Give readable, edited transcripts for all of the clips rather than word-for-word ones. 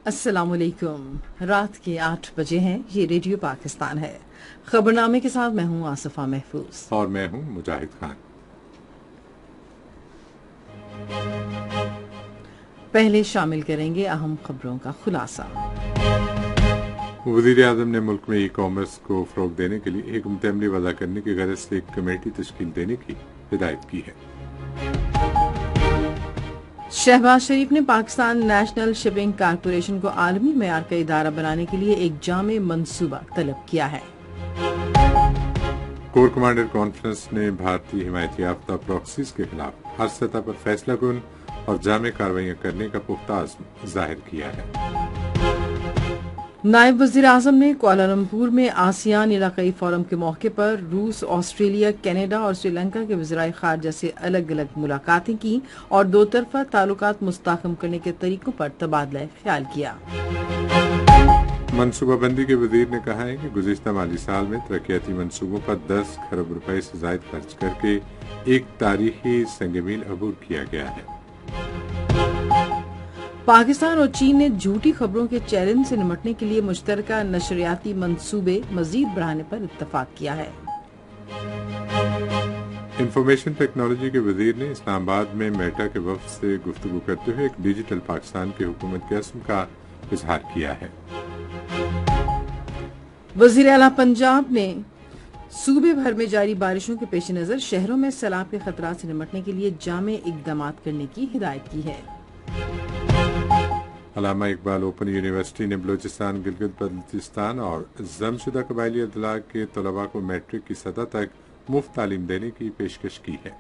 السلام علیکم۔ رات کے 8 بجے ہیں، یہ ریڈیو پاکستان ہے۔ خبرنامے کے ساتھ میں ہوں آصفہ محفوظ اور میں ہوں مجاہد خان۔ پہلے شامل کریں گے اہم خبروں کا خلاصہ۔ وزیر اعظم نے ملک میں ای کامرس کو فروغ دینے کے لیے حکمت عملی وضع کرنے کی غرض سے ایک کمیٹی تشکیل دینے کی ہدایت کی ہے۔ شہباز شریف نے پاکستان نیشنل شپنگ کارپوریشن کو عالمی معیار کا ادارہ بنانے کے لیے ایک جامع منصوبہ طلب کیا ہے۔ کور کمانڈر کانفرنس نے بھارتی حمایت یافتہ پراکسیز کے خلاف ہر سطح پر فیصلہ کن اور جامع کارروائیاں کرنے کا پختہ عزم ظاہر کیا ہے۔ نائب وزیر اعظم نے کوالالمپور میں آسیان علاقائی فورم کے موقع پر روس، آسٹریلیا، کینیڈا اور سری لنکا کے وزرائے خارجہ سے الگ الگ ملاقاتیں کی اور دو طرفہ تعلقات مستحکم کرنے کے طریقوں پر تبادلہ خیال کیا۔ منصوبہ بندی کے وزیر نے کہا ہے کہ گزشتہ مالی سال میں ترقیاتی منصوبوں پر 10 کروڑ روپے سے زائد خرچ کر کے ایک تاریخی سنگ میل عبور کیا گیا ہے۔ پاکستان اور چین نے جھوٹی خبروں کے چیلنج سے نمٹنے کے لیے مشترکہ نشریاتی منصوبے مزید بڑھانے پر اتفاق کیا ہے۔ انفارمیشن ٹیکنالوجی کے وزیر نے اسلام آباد میں میٹا کے وفد سے گفتگو کرتے ہوئے ایک ڈیجیٹل پاکستان کی حکومت کے عزم کا اظہار کیا ہے۔ وزیر اعلیٰ پنجاب نے صوبے بھر میں جاری بارشوں کے پیش نظر شہروں میں سیلاب کے خطرات سے نمٹنے کے لیے جامع اقدامات کرنے کی ہدایت کی ہے۔ علامہ اقبال اوپن یونیورسٹی نے بلوچستان، گلگت بلتستان اور ضم شدہ قبائلی اضلاع کے طلباء کو میٹرک کی سطح تک مفت تعلیم دینے کی پیشکش کی ہے۔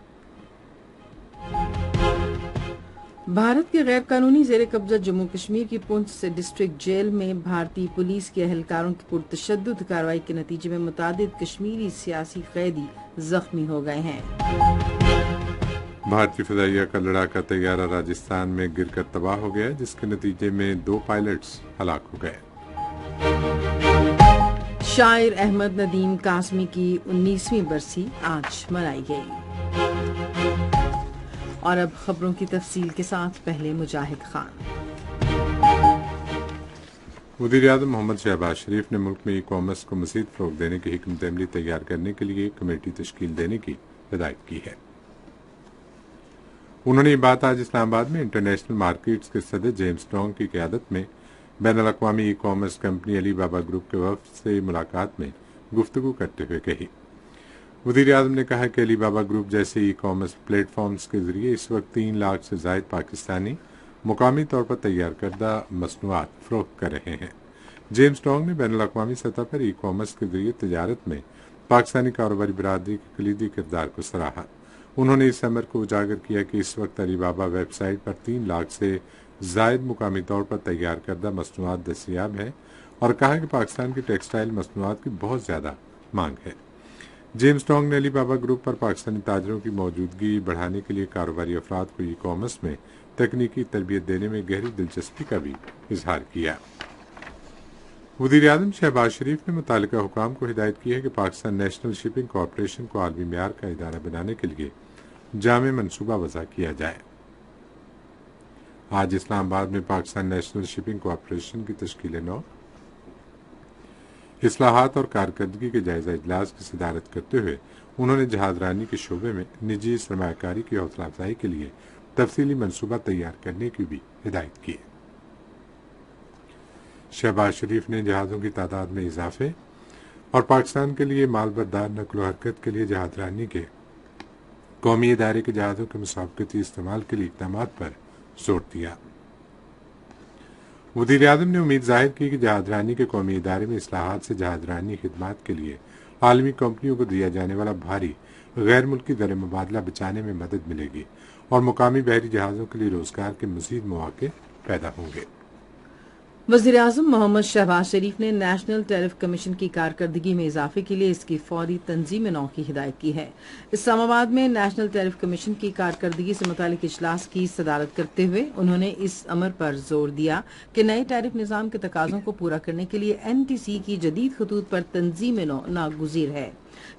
بھارت کے غیر قانونی زیر قبضہ جموں کشمیر کی پونچھ ڈسٹرکٹ جیل میں بھارتی پولیس کے اہلکاروں کی پرتشدد کارروائی کے نتیجے میں متعدد کشمیری سیاسی قیدی زخمی ہو گئے ہیں۔ بھارتی فضائیہ کا لڑاکا طیارہ راجستھان میں گر کر تباہ ہو گیا، جس کے نتیجے میں 2 پائلٹس ہلاک ہو گئے۔ شاعر احمد ندیم قاسمی کی 19ویں برسی آج منائی گئی۔ اور اب خبروں کی تفصیل کے ساتھ پہلے مجاہد خان۔ وزیر اعظم محمد شہباز شریف نے ملک میں ای کامرس کو مزید فروغ دینے کی حکمت عملی تیار کرنے کے لیے ایک کمیٹی تشکیل دینے کی ہدایت کی ہے۔ انہوں نے یہ بات آج اسلام آباد میں انٹرنیشنل مارکیٹس کے صدر جیمز ٹانگ کی قیادت میں بین الاقوامی ای کامرس کمپنی علی بابا گروپ کے وفد سے ملاقات میں گفتگو کرتے ہوئے کہی۔ وزیر اعظم نے کہا کہ علی بابا گروپ جیسے ای کامرس پلیٹ فارمز کے ذریعے اس وقت 3 لاکھ سے زائد پاکستانی مقامی طور پر تیار کردہ مصنوعات فروخت کر رہے ہیں۔ جیمز ٹانگ نے بین الاقوامی سطح پر ای کامرس کے ذریعے تجارت میں پاکستانی کاروباری برادری کے کلیدی کردار کو سراہا۔ انہوں نے اس امر کو اجاگر کیا کہ اس وقت علی بابا ویب سائٹ پر 3 لاکھ سے زائد مقامی طور پر تیار کردہ مصنوعات دستیاب ہیں، اور کہا کہ پاکستان کی ٹیکسٹائل مصنوعات کی بہت زیادہ مانگ ہے۔ جیمز ٹانگ نے علی بابا گروپ پر پاکستانی تاجروں کی موجودگی بڑھانے کے لیے کاروباری افراد کو ای کامرس میں تکنیکی تربیت دینے میں گہری دلچسپی کا بھی اظہار کیا۔ وزیر اعظم شہباز شریف نے متعلقہ حکام کو ہدایت کی ہے کہ پاکستان نیشنل شپنگ کارپوریشن کو عالمی معیار کا ادارہ بنانے کے لیے جامع منصوبہ وضع کیا جائے۔ آج اسلام آباد میں پاکستان نیشنل شپنگ کارپوریشن کی تشکیل نو، اصلاحات اور کارکردگی کے جائزہ اجلاس کی صدارت کرتے ہوئے انہوں نے جہاز رانی کے شعبے میں نجی سرمایہ کاری کی حوصلہ افزائی کے لیے تفصیلی منصوبہ تیار کرنے کی بھی ہدایت کی۔ شہباز شریف نے جہازوں کی تعداد میں اضافے اور پاکستان کے لیے مال بردار نقل و حرکت کے لیے جہاز رانی کے قومی ادارے کے جہازوں کے مسابقتی استعمال کے لیے اقدامات پر زور دیا۔ وزیر اعظم نے امید ظاہر کی کہ جہاز رانی کے قومی ادارے میں اصلاحات سے جہاز رانی خدمات کے لیے عالمی کمپنیوں کو دیا جانے والا بھاری غیر ملکی زر مبادلہ بچانے میں مدد ملے گی اور مقامی بحری جہازوں کے لیے روزگار کے مزید مواقع پیدا ہوں گے۔ وزیر اعظم محمد شہباز شریف نے نیشنل ٹیرف کمیشن کی کارکردگی میں اضافے کے لیے اس کی فوری تنظیم نو کی ہدایت کی ہے۔ اسلام آباد میں نیشنل ٹیرف کمیشن کی کارکردگی سے متعلق اجلاس کی صدارت کرتے ہوئے انہوں نے اس امر پر زور دیا کہ نئے ٹیرف نظام کے تقاضوں کو پورا کرنے کے لیے NTC کی جدید خطوط پر تنظیم نو ناگزیر ہے۔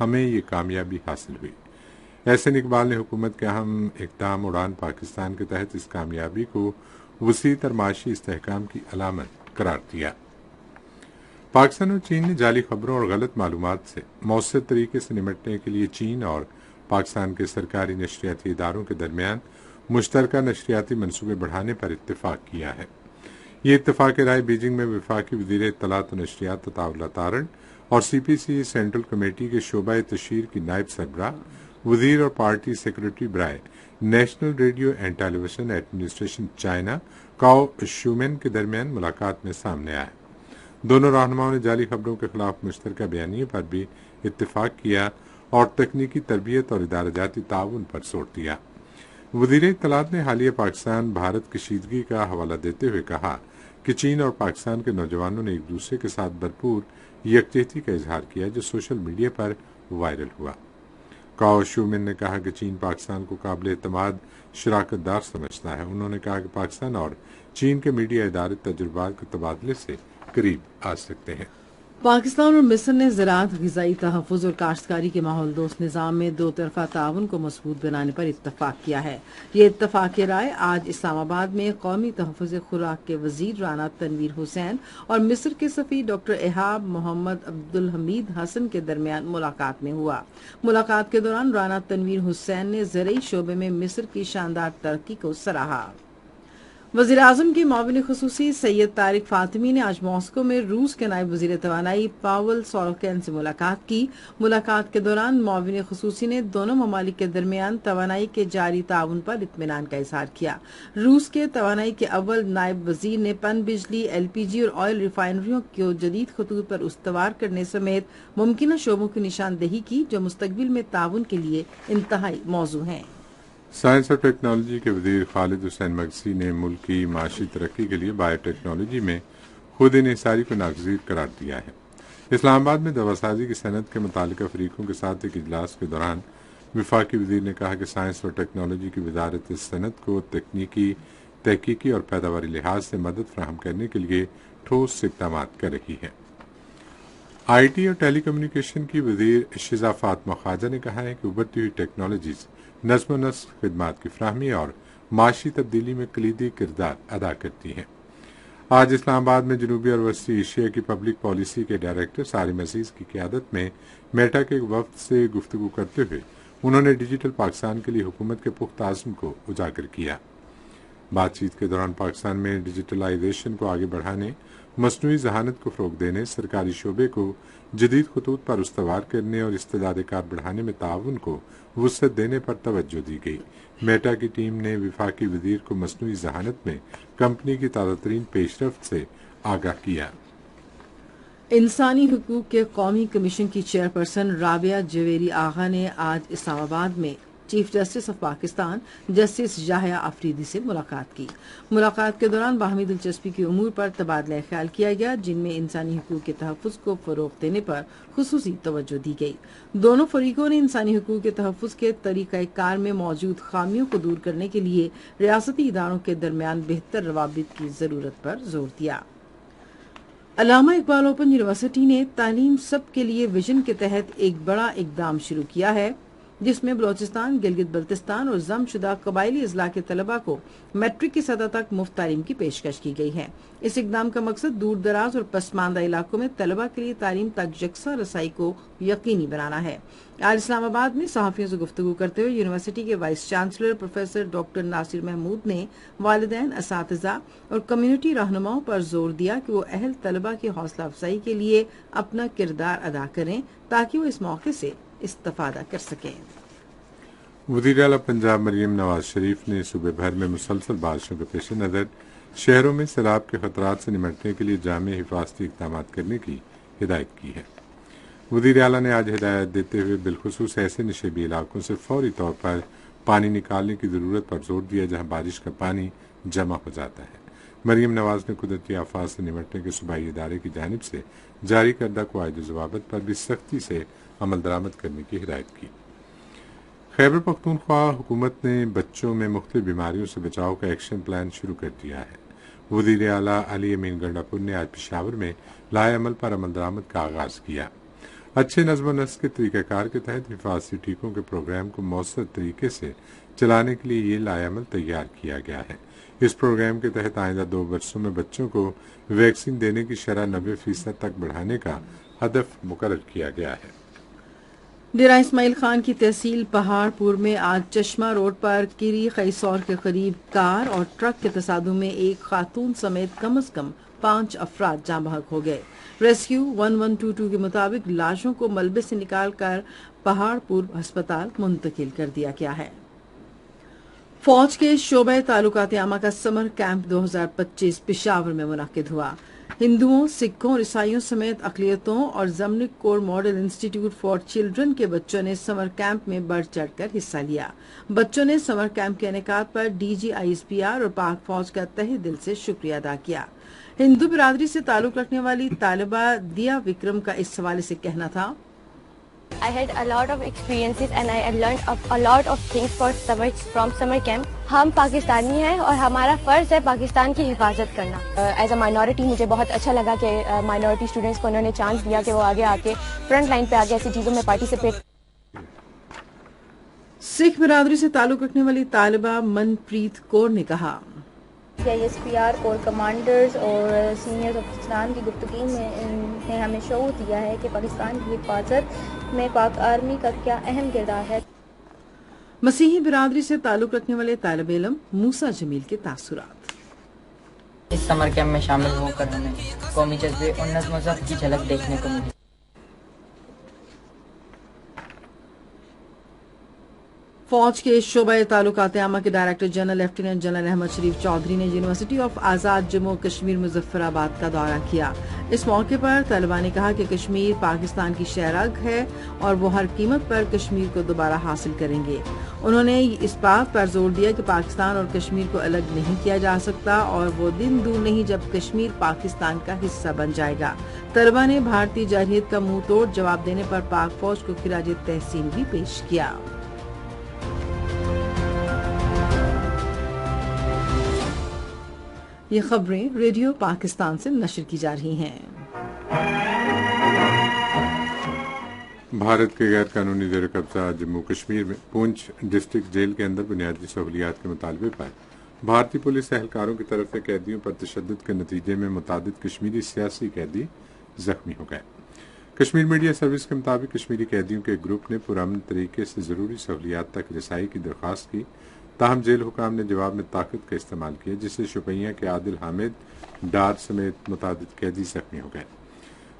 ہمیں یہ کامیابی حاصل ہوئی۔ احسن اقبال نے حکومت کے اہم اقدام اڑان پاکستان کے تحت اس کامیابی کو وسیع تر معاشی استحکام کی علامت قرار دیا۔ پاکستان اور چین نے جعلی خبروں اور غلط معلومات سے مؤثر طریقے سے نمٹنے کے لیے چین اور پاکستان کے سرکاری نشریاتی اداروں کے درمیان مشترکہ نشریاتی منصوبے بڑھانے پر اتفاق کیا ہے۔ یہ اتفاق رائے بیجنگ میں وفاقی وزیر اطلاعات و نشریات عطا اللہ تارڑ اور سی پی سی سینٹرل کمیٹی کے شعبہ تشہیر کی نائب سربراہ وزیر اور پارٹی سیکرٹری برائے national radio and television administration China Cao Shumin کے درمیان ملاقات میں سامنے آیا۔ دونوں رہنماؤں نے جعلی خبروں کے خلاف مشترکہ بیانیے پر بھی اتفاق کیا اور تکنیکی تربیت اور ادارہ جاتی تعاون پر زور دیا۔ وزیر اطلاعات نے حالیہ پاکستان بھارت کشیدگی کا حوالہ دیتے ہوئے کہا کہ چین اور پاکستان کے نوجوانوں نے ایک دوسرے کے ساتھ بھرپور یکجہتی کا اظہار کیا جو سوشل میڈیا پر وائرل ہوا۔ کاؤ شومن نے کہا کہ چین پاکستان کو قابل اعتماد شراکت دار سمجھتا ہے۔ انہوں نے کہا کہ پاکستان اور چین کے میڈیا ادارے تجربات کے تبادلے سے قریب آ سکتے ہیں۔ پاکستان اور مصر نے زراعت، غذائی تحفظ اور کاشتکاری کے ماحول دوست نظام میں دو طرفہ تعاون کو مضبوط بنانے پر اتفاق کیا ہے۔ یہ اتفاق رائے آج اسلام آباد میں قومی تحفظ خوراک کے وزیر رانا تنویر حسین اور مصر کے سفیر ڈاکٹر ایہاب محمد عبدالحمید حسن کے درمیان ملاقات میں ہوا۔ ملاقات کے دوران رانا تنویر حسین نے زرعی شعبے میں مصر کی شاندار ترقی کو سراہا۔ وزیر اعظم کے معاون خصوصی سید طارق فاطمی نے آج ماسکو میں روس کے نائب وزیر توانائی پاول سوروکین سے ملاقات کی۔ ملاقات کے دوران معاون خصوصی نے دونوں ممالک کے درمیان توانائی کے جاری تعاون پر اطمینان کا اظہار کیا۔ روس کے توانائی کے اول نائب وزیر نے پن بجلی، ایل پی جی اور آئل ریفائنریوں کو جدید خطوط پر استوار کرنے سمیت ممکنہ شعبوں کی نشاندہی کی جو مستقبل میں تعاون کے لیے انتہائی موزوں ہیں۔ سائنس اور ٹیکنالوجی کے وزیر خالد حسین مگسی نے ملک کی معاشی ترقی کے لیے بایو ٹیکنالوجی میں خود انحصاری کو ناگزیر قرار دیا ہے۔ اسلام آباد میں دواسازی کی صنعت کے متعلقہ فریقوں کے ساتھ ایک اجلاس کے دوران وفاقی وزیر نے کہا کہ سائنس اور ٹیکنالوجی کی وزارت اس صنعت کو تکنیکی، تحقیقی اور پیداواری لحاظ سے مدد فراہم کرنے کے لیے ٹھوس اقدامات کر رہی ہے۔ آئی ٹی اور ٹیلی کمیونیکیشن کی وزیر شزا فاطمہ خواجہ نے کہا ہے کہ ابھرتی ہوئی ٹیکنالوجیز نظم و نسق، خدمات کی فراہمی اور معاشی تبدیلی میں کلیدی کردار ادا کرتی ہیں۔ آج اسلام آباد میں جنوبی اور وسطی ایشیا کی پبلک پالیسی کے ڈائریکٹر سارم عزیز کی قیادت میں میٹا کے ایک وفد سے گفتگو کرتے ہوئے انہوں نے ڈیجیٹل پاکستان کے لیے حکومت کے پختہ عزم کو اجاگر کیا۔ بات چیت کے دوران پاکستان میں ڈیجیٹلائزیشن کو آگے بڑھانے، مصنوعی ذہانت کو فروغ دینے، سرکاری شعبے کو جدید خطوط پر استوار کرنے اور استعداد کار بڑھانے میں تعاون کو وسعت دینے پر توجہ دی گئی۔ میٹا کی ٹیم نے وفاقی وزیر کو مصنوعی ذہانت میں کمپنی کی تازہ ترین پیش رفت سے آگاہ کیا۔ انسانی حقوق کے قومی کمیشن کی چیئرپرسن رابعہ جویری آغا نے آج اسلام آباد میں chief justice of Pakistan justice Yahya Afridi سے ملاقات کی۔ ملاقات کے دوران باہمی دلچسپی کے امور پر تبادلہ خیال کیا گیا جن میں انسانی حقوق کے تحفظ کو فروغ دینے پر خصوصی توجہ دی گئی۔ دونوں فریقوں نے انسانی حقوق کے تحفظ کے طریقہ کار میں موجود خامیوں کو دور کرنے کے لیے ریاستی اداروں کے درمیان بہتر روابط کی ضرورت پر زور دیا۔ علامہ اقبال اوپن یونیورسٹی نے تعلیم سب کے لیے ویژن کے تحت ایک بڑا اقدام شروع کیا ہے جس میں بلوچستان، گلگت بلتستان اور ضم شدہ قبائلی اضلاع کے طلبہ کو میٹرک کی سطح تک مفت تعلیم کی پیشکش کی گئی ہے۔ اس اقدام کا مقصد دور دراز اور پسماندہ علاقوں میں طلبہ کے لیے تعلیم تک یکساں رسائی کو یقینی بنانا ہے۔ آج اسلام آباد میں صحافیوں سے گفتگو کرتے ہوئے یونیورسٹی کے وائس چانسلر پروفیسر ڈاکٹر ناصر محمود نے والدین، اساتذہ اور کمیونٹی رہنماؤں پر زور دیا کہ وہ اہل طلبہ کی حوصلہ افزائی کے لیے اپنا کردار ادا کریں تاکہ وہ اس موقع سے استفادہ کر سکیں۔ وزیر اعلیٰ پنجاب مریم نواز شریف نے صوبے بھر میں مسلسل بارشوں کے پیش نظر شہروں میں سیلاب کے خطرات سے نمٹنے کے لیے جامع حفاظتی اقدامات کرنے کی ہدایت کی ہے۔ وزیر اعلیٰ نے آج ہدایت دیتے ہوئے بالخصوص ایسے نشیبی علاقوں سے فوری طور پر پانی نکالنے کی ضرورت پر زور دیا جہاں بارش کا پانی جمع ہو جاتا ہے۔ مریم نواز نے قدرتی آفات سے نمٹنے کے صوبائی ادارے کی جانب سے جاری کردہ قواعد و ضوابط پر بھی سختی سے عمل درآمد کرنے کی ہدایت کی۔ خیبر پختونخوا حکومت نے بچوں میں مختلف بیماریوں سے بچاؤ کا ایکشن پلان شروع کر دیا ہے۔ وزیر اعلیٰ علی امین گنڈاپور نے آج پشاور میں لائحہ عمل پر عمل درآمد کا آغاز کیا۔ اچھے نظم و نسق کے طریقہ کار کے تحت حفاظتی ٹیکوں کے پروگرام کو مؤثر طریقے سے چلانے کے لیے یہ لائحہ عمل تیار کیا گیا ہے۔ اس پروگرام کے تحت آئندہ 2 برسوں میں بچوں کو ویکسین دینے کی شرح 90% تک بڑھانے کا ہدف مقرر کیا گیا ہے۔ ڈیرہ اسماعیل خان کی تحصیل پہاڑ پور میں آج چشمہ روڈ پر کیری خیسور کے قریب کار اور ٹرک کے تصادم میں ایک خاتون سمیت کم از کم 5 افراد جاں بحق ہو گئے۔ ریسکیو 1122 کے مطابق لاشوں کو ملبے سے نکال کر پہاڑ پور ہسپتال منتقل کر دیا گیا ہے۔ فوج کے شعبہ تعلقات عامہ کا سمر کیمپ 2025 پشاور میں منعقد ہوا۔ ہندوؤں، سکھوں اور عیسائیوں سمیت اقلیتوں اور زمنک کور ماڈل انسٹی ٹیوٹ فار چلڈرن کے بچوں نے سمر کیمپ میں بڑھ چڑھ کر حصہ لیا۔ بچوں نے سمر کیمپ کے انعقاد پر ڈی جی ISPR اور پاک فوج کا تہہ دل سے شکریہ ادا کیا۔ ہندو برادری سے تعلق رکھنے والی طالبہ دیا وکرم کا اس حوالے سے کہنا تھا، I had a lot of experiences and I learned a lot of things from summer camp. ہم پاکستانی ہیں اور ہمارا فرض ہے پاکستان کی حفاظت کرنا۔ ایز اے مائنورٹی مجھے بہت اچھا لگا کہ مائنورٹی اسٹوڈنٹس کو انہوں نے چانس دیا کہ وہ آگے آ کے فرنٹ لائن پہ آگے ایسی چیزوں میں پارٹیسپیٹ۔ سکھ برادری سے تعلق رکھنے والی طالبہ منپریت کور نے کہا، ISPR کور کمانڈرز اور سینئر افسران کی گفتگو نے ہمیں شعور دیا ہے کہ پاکستان کی حفاظت میں پاک آرمی کا کیا اہم کردار ہے۔ مسیحی برادری سے تعلق رکھنے والے طالب علم موسیٰ جمیل کے تاثرات۔ اس سمر کیمپ میں شامل ہو کر ہمیں قومی جذبے اور نظم و ضبط کی جھلک دیکھنے کو ملی۔ فوج کے شعبہ تعلقات عامہ کے director general lieutenant general Ahmed Sharif Chaudhry نے university of Azad Jammu Kashmir Muzaffarabad کا دورہ کیا۔ اس موقع پر طلباء نے کہا کہ کشمیر پاکستان کی شہرگ ہے اور وہ ہر قیمت پر کشمیر کو دوبارہ حاصل کریں گے۔ انہوں نے اس بات پر زور دیا کہ پاکستان اور کشمیر کو الگ نہیں کیا جا سکتا اور وہ دن دور نہیں جب کشمیر پاکستان کا حصہ بن جائے گا۔ طلباء نے بھارتی جارحیت کا منہ توڑ جواب دینے پر پاک فوج کو خراج تحسین بھی پیش کیا۔ یہ خبریں ریڈیو پاکستان سے نشر کی جا رہی ہیں۔ بھارت کے غیر قانونی زیر قبضہ جموں کشمیر میں پونچھ ڈسٹرکٹ جیل کے اندر بنیادی سہولیات کے مطالبے پر بھارتی پولیس اہلکاروں کی طرف سے قیدیوں پر تشدد کے نتیجے میں متعدد کشمیری سیاسی قیدی زخمی ہو گئے۔ کشمیر میڈیا سروس کے مطابق کشمیری قیدیوں کے ایک گروپ نے پرامن طریقے سے ضروری سہولیات تک رسائی کی درخواست کی، تاہم جیل حکام نے جواب میں طاقت کا استعمال کیا، جس سے شوپیاں کے عادل حامد ڈار سمیت متعدد قیدی زخمی ہو گئے۔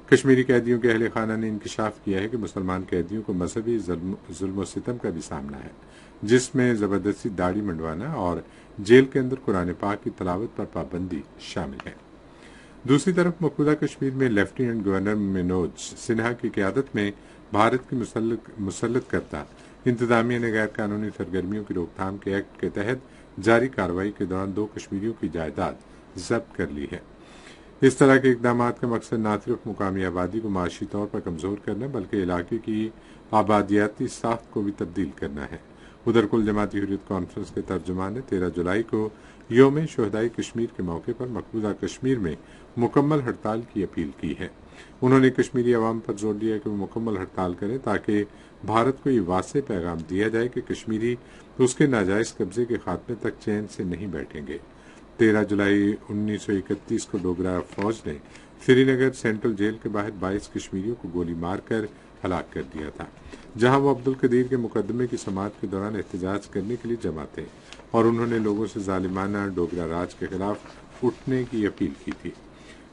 کشمیری قیدیوں کے اہل خانہ نے انکشاف کیا ہے کہ مسلمان قیدیوں کو مذہبی ظلم و ستم کا بھی سامنا ہے، جس میں زبردستی داڑھی منڈوانا اور جیل کے اندر قرآن پاک کی تلاوت پر پابندی شامل ہے۔ دوسری طرف مقبوضہ کشمیر میں لیفٹیننٹ گورنر منوج سنہا کی قیادت میں بھارت کی مسلط کردہ انتظامیہ نے غیر قانونی سرگرمیوں کی روک تھام کے ایکٹ کے تحت جاری کارروائی کے دوران 2 کشمیریوں کی جائیداد ضبط کر لی ہے۔ اس طرح کے اقدامات کا مقصد نہ صرف مقامی آبادی کو معاشی طور پر کمزور کرنا بلکہ علاقے کی آبادیاتی ساخت کو بھی تبدیل کرنا ہے۔ ادھر کل جماعتی حریت کانفرنس کے ترجمان نے 13 جولائی کو یوم شہدائے کشمیر کے موقع پر مقبوضہ کشمیر میں مکمل ہڑتال کی اپیل کی ہے۔ انہوں نے کشمیری عوام پر زور دیا کہ وہ مکمل ہڑتال کریں تاکہ بھارت کو یہ واضح پیغام دیا جائے کہ کشمیری اس کے ناجائز قبضے کے خاتمے تک چین سے نہیں بیٹھیں گے۔ 13 جولائی 1931 کو ڈوگرا فوج نے سری نگر سینٹرل جیل کے باہر 22 کشمیریوں کو گولی مار کر ہلاک کر دیا تھا، جہاں وہ عبدالقدیر کے مقدمے کی سماعت کے دوران احتجاج کرنے کے لیے جمع تھے اور انہوں نے لوگوں سے ظالمانہ ڈوگرا راج کے خلاف اٹھنے کی اپیل کی تھی۔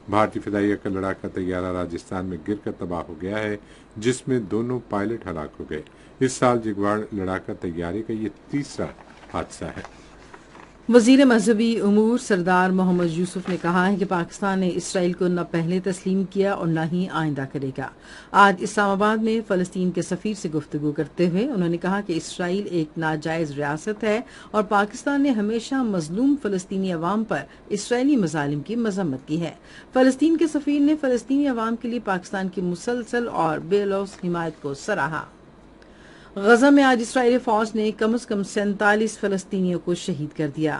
بھارتی فضائیہ کا لڑاکا طیارہ راجستھان میں گر کر تباہ ہو گیا ہے، جس میں دونوں پائلٹ ہلاک ہو گئے۔ اس سال جگواڑ لڑاکا طیارے کا یہ تیسرا حادثہ ہے۔ وزیر مذہبی امور سردار محمد یوسف نے کہا ہے کہ پاکستان نے اسرائیل کو نہ پہلے تسلیم کیا اور نہ ہی آئندہ کرے گا۔ آج اسلام آباد میں فلسطین کے سفیر سے گفتگو کرتے ہوئے انہوں نے کہا کہ اسرائیل ایک ناجائز ریاست ہے اور پاکستان نے ہمیشہ مظلوم فلسطینی عوام پر اسرائیلی مظالم کی مذمت کی ہے۔ فلسطین کے سفیر نے فلسطینی عوام کے لیے پاکستان کی مسلسل اور بے لوث حمایت کو سراہا۔ غزہ میں آج اسرائیلی فوج نے کم از کم 47 فلسطینیوں کو شہید کر دیا۔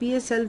PSL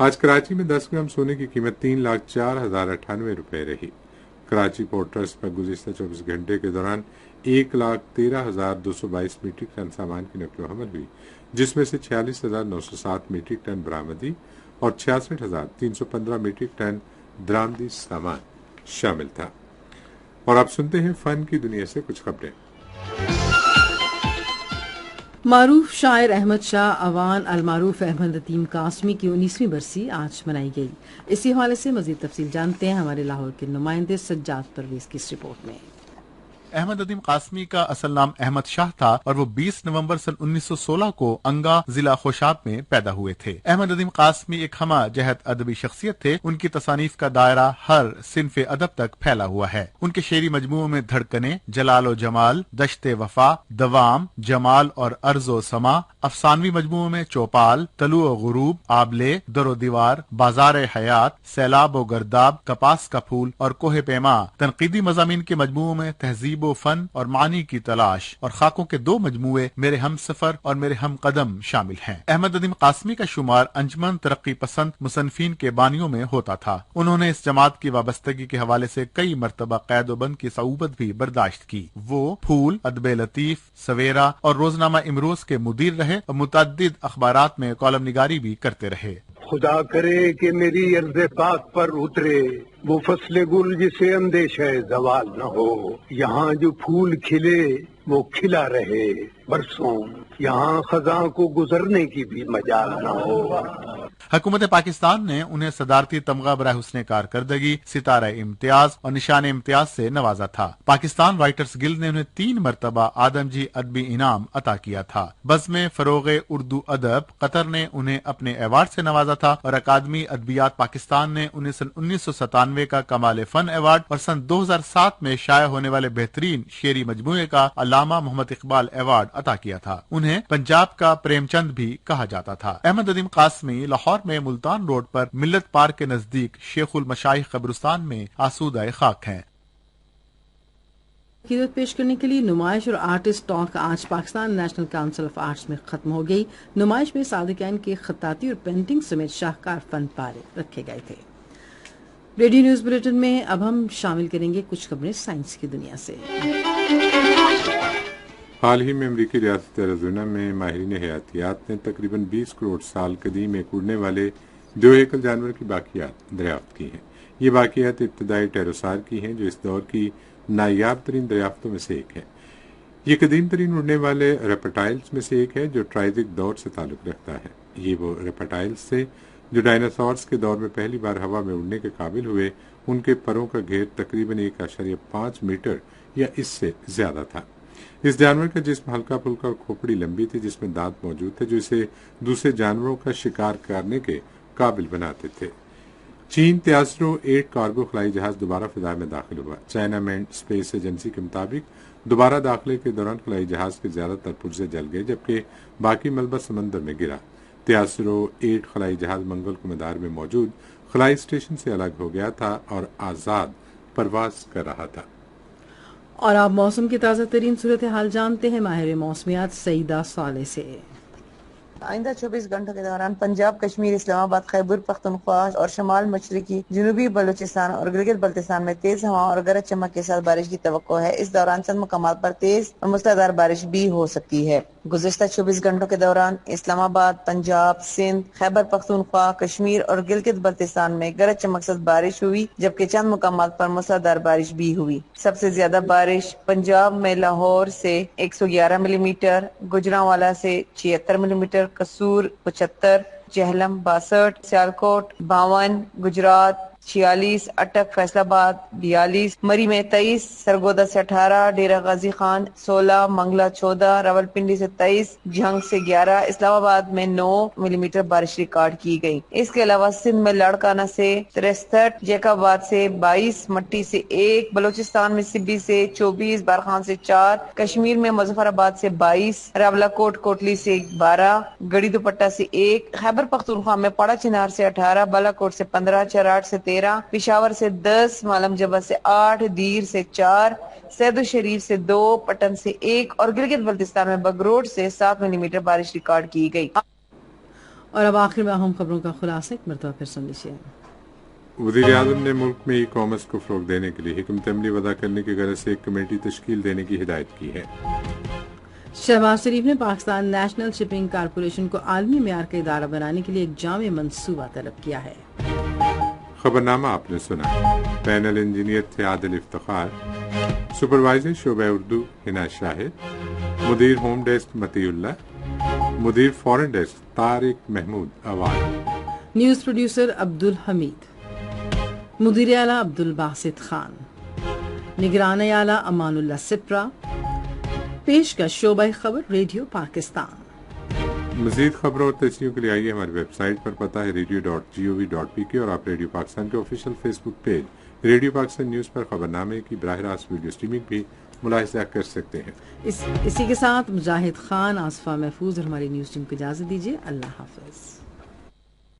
آج کراچی میں 10 گرام سونے کی قیمت 3,04,098 روپے رہی۔ کراچی پورٹ ٹرسٹ پر گزشتہ 24 گھنٹے کے دوران 1,13,222 میٹرک ٹن سامان کی نقل و حمل ہوئی، جس میں سے 46,907 میٹرک ٹن برآمدی اور 66,315 میٹرک ٹن درآمدی سامان شامل تھا۔ اور اب سنتے ہیں فن کی دنیا سے کچھ خبریں۔ معروف شاعر احمد شاہ اوان المعروف احمد ندیم قاسمی کی 19ویں برسی آج منائی گئی۔ اسی حوالے سے مزید تفصیل جانتے ہیں ہمارے لاہور کے نمائندے سجاد پرویز کی اس رپورٹ میں۔ احمد ندیم قاسمی کا اصل نام احمد شاہ تھا اور وہ 20 نومبر سن 1916 کو انگا ضلع خوشاب میں پیدا ہوئے تھے۔ احمد ندیم قاسمی ایک ہمہ جہت ادبی شخصیت تھے۔ ان کی تصانیف کا دائرہ ہر صنف ادب تک پھیلا ہوا ہے۔ ان کے شعری مجموعوں میں دھڑکنے، جلال و جمال، دشت وفا، دوام، جمال اور ارض و سما، افسانوی مجموعوں میں چوپال، طلوع و غروب، آبلے، در و دیوار، بازار حیات، سیلاب و گرداب، کپاس کا پھول اور کوہ پیما، تنقیدی مضامین کے مجموعوں میں تہذیب و فن اور معنی کی تلاش اور خاکوں کے 2 مجموعے میرے ہم سفر اور میرے ہم قدم شامل ہیں۔ احمد ندیم قاسمی کا شمار انجمن ترقی پسند مصنفین کے بانیوں میں ہوتا تھا۔ انہوں نے اس جماعت کی وابستگی کے حوالے سے کئی مرتبہ قید و بند کی صعوبت بھی برداشت کی۔ وہ پھول، ادب لطیف، سویرا اور روزنامہ امروز کے مدیر رہے اور متعدد اخبارات میں کالم نگاری بھی کرتے رہے۔ خدا کرے کہ میری ارض پاک پر اترے وہ فصل گل جسے اندیشہ زوال نہ ہو، یہاں جو پھول کھلے وہ کھلا رہے برسوں، یہاں خزاں کو گزرنے کی بھی مجال نہ ہو۔ حکومت پاکستان نے انہیں صدارتی تمغہ برائے حسن کارکردگی، ستارہ امتیاز اور نشان امتیاز سے نوازا تھا۔ پاکستان رائٹرز گلڈ نے انہیں 3 مرتبہ آدمجی ادبی انعام عطا کیا تھا۔ بزم فروغ اردو ادب قطر نے انہیں اپنے ایوارڈ سے نوازا تھا اور اکادمی ادبیات پاکستان نے انہیں سن 1997 کا کمال فن ایوارڈ اور سن 2007 میں شائع ہونے والے بہترین شعری مجموعے کا علامہ محمد اقبال ایوارڈ عطا کیا تھا۔ انہیں پنجاب کا پریم چند بھی کہا جاتا تھا۔ احمد ندیم قاسمی لاہور میں ملتان روڈ پر ملت پارک کے نزدیک شیخ المشائخ قبرستان میں آسودہ خاک ہیں۔ عقیدت پیش کرنے کے لیے نمائش اور آرٹسٹ ٹاک آج Pakistan national council of arts میں ختم ہو گئی۔ نمائش میں صادقین کے خطاطی اور پینٹنگ سمیت شاہکار فن پارے رکھے گئے تھے۔ ریڈیو نیوز بلیٹن میں اب ہم شامل کریں گے کچھ خبریں سائنس کی دنیا سے۔ حال ہی میں امریکی ریاست ایریزونا میں ماہرین حیاتیات نے تقریباً 20 کروڑ سال قدیم ایک اڑنے والے 2 ایکل جانور کی باقیات دریافت کی ہیں۔ یہ باقیات ابتدائی ٹیروسار کی ہیں جو اس دور کی نایاب ترین دریافتوں میں سے ایک ہے۔ یہ قدیم ترین اڑنے والے ریپٹائلز میں سے ایک ہے جو ٹرائزک دور سے تعلق رکھتا ہے۔ یہ وہ ریپٹائلز تھے جو ڈائناسورس کے دور میں پہلی بار ہوا میں اڑنے کے قابل ہوئے۔ ان کے پروں کا گھیر تقریباً 1.5 میٹر یا اس سے زیادہ تھا۔ اس جانور کا جسم ہلکا پھلکا اور کھوپڑی لمبی تھی جس میں دانت موجود تھے جو اسے دوسرے جانوروں کا شکار کرنے کے قابل بناتے تھے۔ چین تیاسرو 8 کارگو خلائی جہاز دوبارہ فضا میں داخل ہوا۔ چائنا مین اسپیس ایجنسی کے مطابق دوبارہ داخلے کے دوران خلائی جہاز کے زیادہ تر پرزے جل گئے جبکہ باقی ملبہ سمندر میں گرا۔ تیاسرو 8 خلائی جہاز منگل کو مدار میں موجود خلائی اسٹیشن سے الگ ہو گیا تھا اور آزاد پرواز کر رہا تھا۔ اور آپ موسم کی تازہ ترین صورتحال جانتے ہیں ماہر موسمیات سعیدہ صالح سے۔ آئندہ 24 گھنٹوں کے دوران پنجاب، کشمیر، اسلام آباد، خیبر پختونخوا اور شمال مشرقی جنوبی بلوچستان اور گلگت بلتستان میں تیز ہوا اور گرج چمک کے ساتھ بارش کی توقع ہے۔ اس دوران چند مقامات پر تیز اور موسلادھار بارش بھی ہو سکتی ہے۔ گزشتہ 24 گھنٹوں کے دوران اسلام آباد، پنجاب، سندھ، خیبر پختونخوا، کشمیر اور گلگت بلتستان میں گرج چمک سے بارش ہوئی جبکہ چند مقامات پر موسلادھار بارش بھی ہوئی۔ سب سے زیادہ بارش پنجاب میں لاہور سے 111 ملی میٹر، گوجرانوالا سے 76 ملی میٹر، قصور 75، جہلم 62، سیالکوٹ 52، گجرات 46، اٹک فیصل آباد 42، مری میں 23، سرگودا سے 18، ڈیرہ غازی خان 16، منگلہ 14، راولپنڈی سے 23، جھنگ سے 11، اسلام آباد میں 9 ملی میٹر بارش ریکارڈ کی گئی۔ اس کے علاوہ سندھ میں لاڑکانہ سے 63، جیکب آباد سے 22، مٹی سے 1، بلوچستان میں سبی سے 24، بارخان سے 4، کشمیر میں مظفر آباد سے 22، راولہ کوٹ کوٹلی سے 12، گڑی دوپٹہ سے 1، خیبر پختونخوا میں پاڑا چنار سے 18، بالا کوٹ سے 15، چراٹ سے 13، پشاور سے 10، معلم جبہ سے 8، دیر سے 4، سید الشریف سے 2، پٹن سے 1 اور گلگت بلتستان میں بگروڈ سے 7 ملی میٹر بارش ریکارڈ کی گئی۔ اور اب آخر میں اہم خبروں کا خلاصہ ایک مرتبہ پھر سن لیجیے۔ وزیر اعظم نے ملک میں ای کامرس کو فروغ دینے کے لیے حکمت عملی وضع کرنے کی غرض سے ایک کمیٹی تشکیل دینے کی ہدایت کی ہے۔ شہباز شریف نے پاکستان نیشنل شپنگ کارپوریشن کو عالمی معیار کا ادارہ بنانے کے لیے ایک جامع منصوبہ طلب کیا ہے۔ خبرنامہ آپ نے سنا۔ پینل انجینئر تھے عادل افتخار، سپروائزر شعبہ اردو ہنا شاہد، مدیر ہوم ڈیسک متی اللہ، مدیر foreign desk Tariq Mahmood Awad, news producer Abdul Hamid, مدیر اعلیٰ عبد الباسط خان، نگران اعلیٰ امان اللہ سپرا، پیش کا شعبہ خبر ریڈیو پاکستان۔ مزید خبروں اور تجزیوں کے لیے آئیے ہماری ویب سائٹ پر، پتہ ہے radio.gov.pk، اور آپ ریڈیو پاکستان کے آفیشیل فیس بک پیج ریڈیو پاکستان نیوز پر خبرنامے کی براہ راست ویڈیو اسٹریمنگ بھی ملاحظہ کر سکتے ہیں۔ اسی کے ساتھ مجاہد خان، آصفہ محفوظ اور ہماری نیوز ٹیم کو اجازت دیجیے۔ اللہ حافظ۔